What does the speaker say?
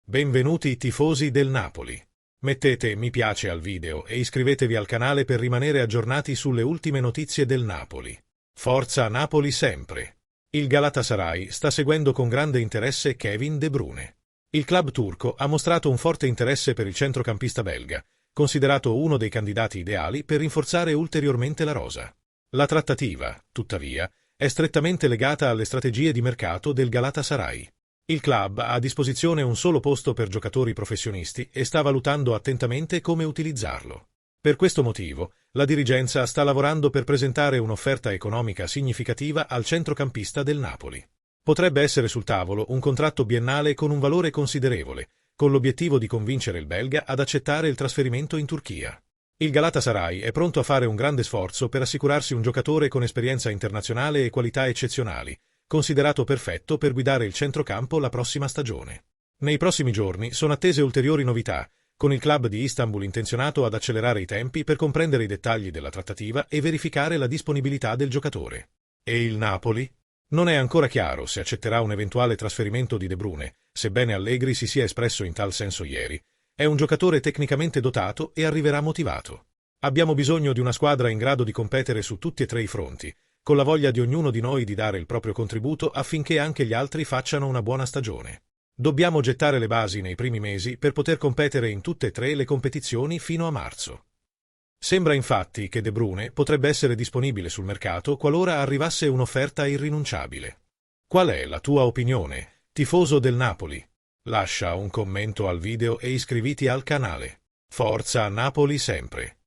Benvenuti tifosi del Napoli. Mettete mi piace al video e iscrivetevi al canale per rimanere aggiornati sulle ultime notizie del Napoli. Forza Napoli sempre! Il Galatasaray sta seguendo con grande interesse Kevin De Bruyne. Il club turco ha mostrato un forte interesse per il centrocampista belga, considerato uno dei candidati ideali per rinforzare ulteriormente la rosa. La trattativa, tuttavia, è strettamente legata alle strategie di mercato del Galatasaray. Il club ha a disposizione un solo posto per giocatori professionisti e sta valutando attentamente come utilizzarlo. Per questo motivo, la dirigenza sta lavorando per presentare un'offerta economica significativa al centrocampista del Napoli. Potrebbe essere sul tavolo un contratto biennale con un valore considerevole, con l'obiettivo di convincere il belga ad accettare il trasferimento in Turchia. Il Galatasaray è pronto a fare un grande sforzo per assicurarsi un giocatore con esperienza internazionale e qualità eccezionali, considerato perfetto per guidare il centrocampo la prossima stagione. Nei prossimi giorni sono attese ulteriori novità, con il club di Istanbul intenzionato ad accelerare i tempi per comprendere i dettagli della trattativa e verificare la disponibilità del giocatore. E il Napoli? Non è ancora chiaro se accetterà un eventuale trasferimento di De Bruyne, sebbene Allegri si sia espresso in tal senso ieri. È un giocatore tecnicamente dotato e arriverà motivato. Abbiamo bisogno di una squadra in grado di competere su tutti e tre i fronti, con la voglia di ognuno di noi di dare il proprio contributo affinché anche gli altri facciano una buona stagione. Dobbiamo gettare le basi nei primi mesi per poter competere in tutte e tre le competizioni fino a marzo. Sembra infatti che De Bruyne potrebbe essere disponibile sul mercato qualora arrivasse un'offerta irrinunciabile. Qual è la tua opinione, tifoso del Napoli? Lascia un commento al video e iscriviti al canale. Forza Napoli sempre!